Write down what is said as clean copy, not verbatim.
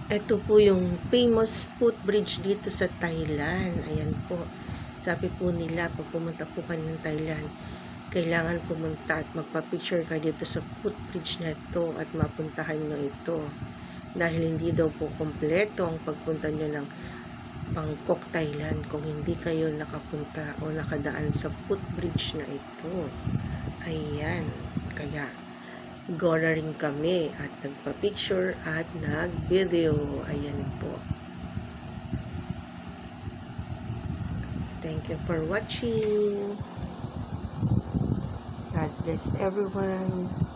Ito po yung famous footbridge dito sa Thailand. Ayan po. Sabi po nila, pag pumunta po kayo ng Thailand, kailangan pumunta at magpa-picture kayo dito sa footbridge na ito at mapuntahan nyo ito. Dahil hindi daw po kompleto ang pagpunta nyo ng Bangkok, Thailand kung hindi kayo nakapunta o nakadaan sa footbridge na ito. Ayan. Kaya, gora rin kami at nagpa-picture at nag-video. Ayan po. Thank you for watching. God bless everyone.